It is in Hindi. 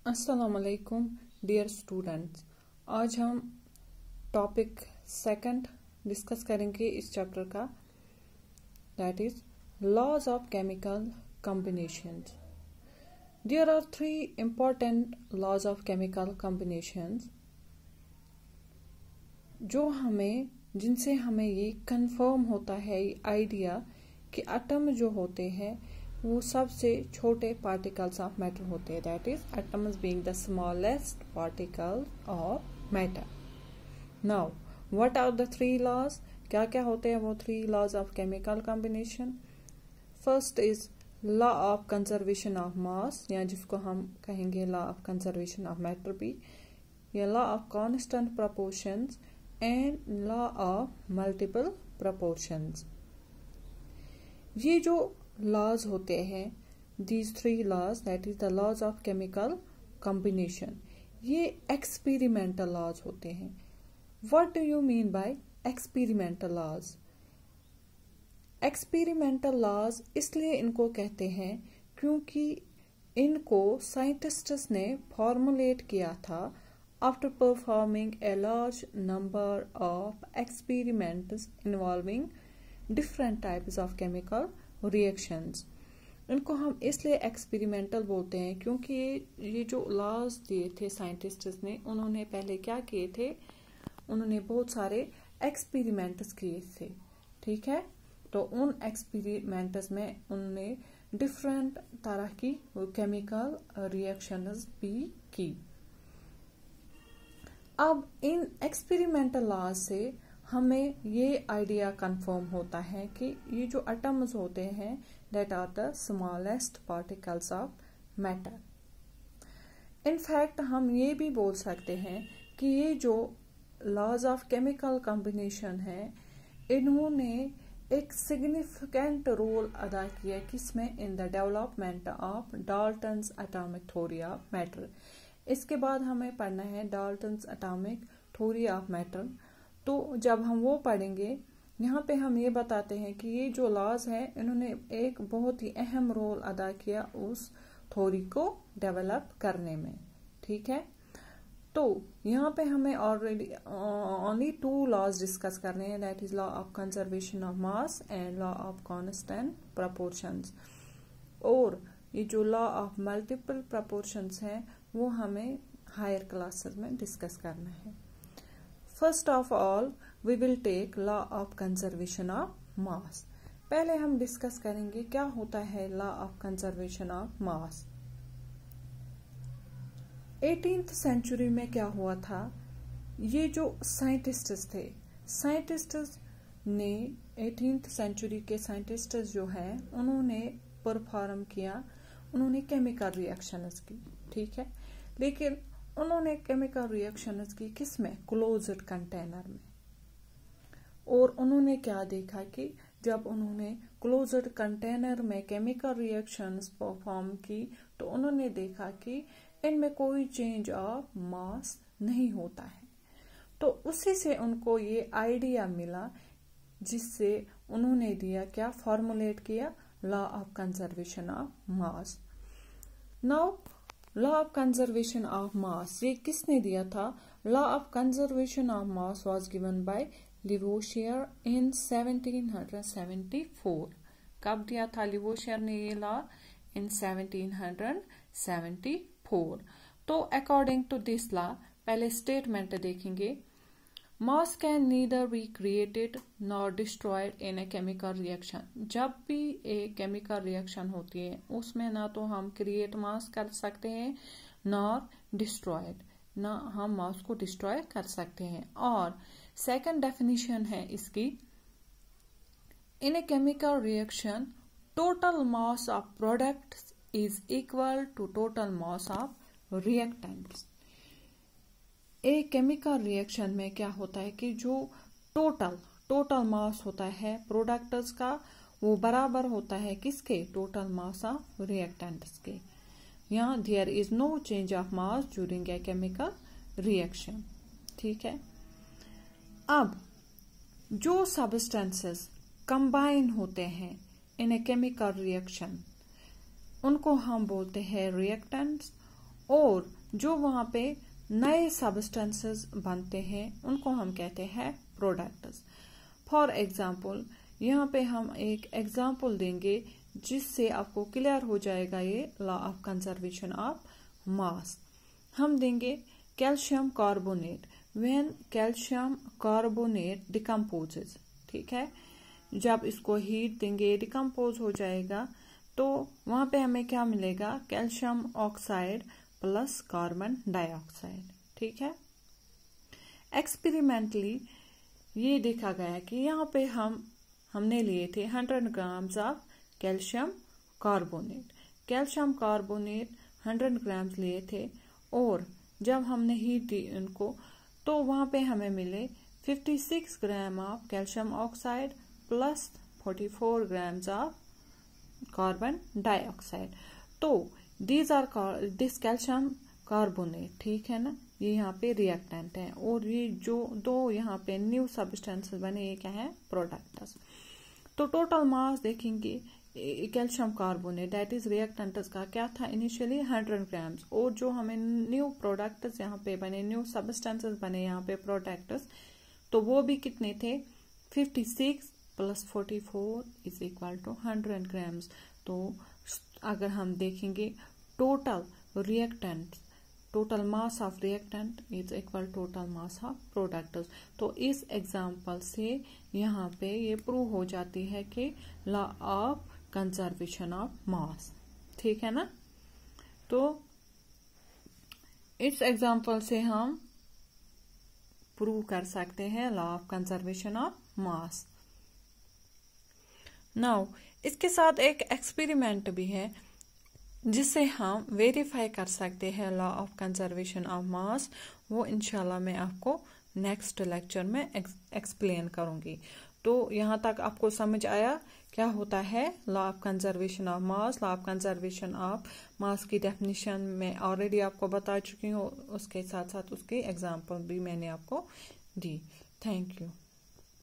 अस्सलाम वालेकुम डियर स्टूडेंट्स। आज हम टॉपिक सेकंड डिस्कस करेंगे इस चैप्टर का, that is laws of chemical combinations. There are 3 important laws of chemical combinations जिनसे हमें ये कंफर्म होता है ये आइडिया कि एटम जो होते हैं वो सबसे छोटे पार्टिकल्स ऑफ मैटर होते हैं, that is atoms being the smallest particle of matter. Now what are the 3 laws? क्या क्या होते हैं वो 3 laws of chemical combination? First is law of conservation of mass, या जिसको हम कहेंगे law of conservation of matter भी, या law of constant proportions and law of multiple proportions. ये जो लॉज होते हैं, these 3 laws, that is the laws of chemical combination, ये एक्सपेरिमेंटल लॉज होते हैं। What do you mean by experimental laws? Experimental laws इसलिए इनको कहते हैं क्योंकि इनको साइंटिस्ट्स ने फॉर्मुलेट किया था after performing a large number of experiments involving different types of chemical reactions. इनको हम इसलिए एक्सपेरिमेंटल बोलते हैं क्योंकि ये जो लॉज दिए थे साइंटिस्ट्स ने, उन्होंने पहले क्या किए थे, उन्होंने बहुत सारे एक्सपेरिमेंट्स किए थे, ठीक है। तो उन एक्सपेरिमेंट्स में उन्होंने डिफरेंट तरह की केमिकल रिएक्शंस भी की। अब इन एक्सपेरिमेंटल लॉज से हमें ये आइडिया कंफर्म होता है कि ये जो एटम्स होते हैं that are the smallest particles of matter. In fact हम ये भी बोल सकते हैं कि ये जो लॉज ऑफ केमिकल कॉम्बिनेशन है, इन्होंने एक सिग्निफिकेंट रोल अदा किया किसमें, in the development of Dalton's atomic theory of matter. इसके बाद हमें पढ़ना है Dalton's atomic theory of matter. तो जब हम वो पढ़ेंगे, यहाँ पे हम ये बताते हैं कि ये जो लॉज है इन्होंने एक बहुत ही अहम रोल अदा किया उस थ्योरी को डेवलप करने में, ठीक है। तो यहाँ पे हमें ऑलरेडी ओनली 2 लॉज डिस्कस करने हैं, that is law of conservation of mass and law of constant proportions. और ये जो लॉ ऑफ मल्टीपल प्रोपोर्शंस है वो हमें हायर क्लासेस में डिस्कस करना है। First of all we will take law of conservation of mass. पहले हम डिस्कस करेंगे क्या होता है law of conservation of mass. 18th century में क्या हुआ था, ये जो साइंटिस्ट्स थे, साइंटिस्ट्स ने 18th सेंचुरी के साइंटिस्ट्स जो हैं उन्होंने परफॉर्म किया, उन्होंने केमिकल रिएक्शंस की, ठीक है। लेकिन उन्होंने केमिकल रिएक्शंस की किसमें, क्लोज्ड कंटेनर में। और उन्होंने क्या देखा कि जब उन्होंने क्लोज्ड कंटेनर में केमिकल रिएक्शंस परफॉर्म की तो उन्होंने देखा कि इनमें कोई चेंज ऑफ मास नहीं होता है। तो उसी से उनको ये आइडिया मिला जिससे उन्होंने दिया क्या, फॉर्मुलेट किया law of conservation of mass. Now law of conservation of mass ये किसने दिया था? Law of conservation of mass was given by Lavoisier in 1774। कब दिया था लिवोशियर ने ये लॉ? इन 1774। तो अकॉर्डिंग टू दिस लॉ पहले स्टेटमेंट देखेंगे, मास can neither be created nor destroyed in a chemical reaction. जब भी एक केमिकल रिएक्शन होती है उसमें ना तो हम क्रिएट मास कर सकते हैं नॉर डिस्ट्रॉयड, ना हम मास को डिस्ट्रॉय कर सकते हैं। और सेकंड डेफिनेशन है इसकी, in a chemical reaction total mass of product is equal to total mass of reactants. एक केमिकल रिएक्शन में क्या होता है कि जो टोटल मास होता है प्रोडक्ट्स का वो बराबर होता है किसके, टोटल मास ऑफ रिएक्टेंट्स के। यहाँ there is no change of mass during a chemical reaction, ठीक है। अब जो सब्सटेंसेस कंबाइन होते हैं इन ए केमिकल रिएक्शन उनको हम बोलते हैं रिएक्टेंट्स, और जो वहां पे नए सब्सटेंसेस बनते हैं उनको हम कहते हैं प्रोडक्ट्स। फॉर एग्जाम्पल यहाँ पे हम एक एग्जाम्पल देंगे जिससे आपको क्लियर हो जाएगा ये लॉ ऑफ कंजर्वेशन ऑफ मास। हम देंगे calcium carbonate. When calcium carbonate decomposes, ठीक है, जब इसको हीट देंगे डिकम्पोज हो जाएगा तो वहां पे हमें क्या मिलेगा, calcium oxide plus carbon dioxide, ठीक है। एक्सपेरिमेंटली ये देखा गया कि यहाँ पे हमने लिए थे 100 grams of calcium carbonate. Calcium carbonate 100 grams लिए थे और जब हमने हीट दी उनको तो वहां पे हमें मिले 56 gram of calcium oxide plus 44 grams of carbon dioxide. तो दिस कैल्शियम कार्बोनेट, ठीक है ना, ये यहाँ पे रिएक्टेंट है और ये जो दो यहाँ पे न्यू सब्सटेंसेस बने ये क्या है, प्रोडक्ट्स। तो टोटल मास देखेंगे calcium carbonate that is reactants का क्या था इनिशियली 100 ग्राम्स, और जो हमें न्यू प्रोडक्ट्स यहाँ पे बने, न्यू सब्सटेंसेस बने यहाँ पे प्रोडक्ट्स, तो वो भी कितने थे 56 plus 44 is equal to 100 grams. तो अगर हम देखेंगे total reactant, total mass of reactant is equal total mass of products. तो इस एग्जांपल से यहाँ पे ये प्रूव हो जाती है कि लॉ ऑफ कंजर्वेशन ऑफ मास, ठीक है ना। तो इस एग्जांपल से हम प्रूव कर सकते हैं law of conservation of mass. Now इसके साथ एक एक्सपेरिमेंट भी है जिससे हम वेरीफाई कर सकते हैं लॉ ऑफ कंजर्वेशन ऑफ मास। वो इंशाल्लाह मैं आपको नेक्स्ट लेक्चर में एक्सप्लेन करूंगी। तो यहाँ तक आपको समझ आया क्या होता है law of conservation of mass. Law of conservation of मास की डेफिनेशन मैं ऑलरेडी आपको बता चुकी हूँ, उसके साथ साथ उसकी एग्जांपल भी मैंने आपको दी। Thank you.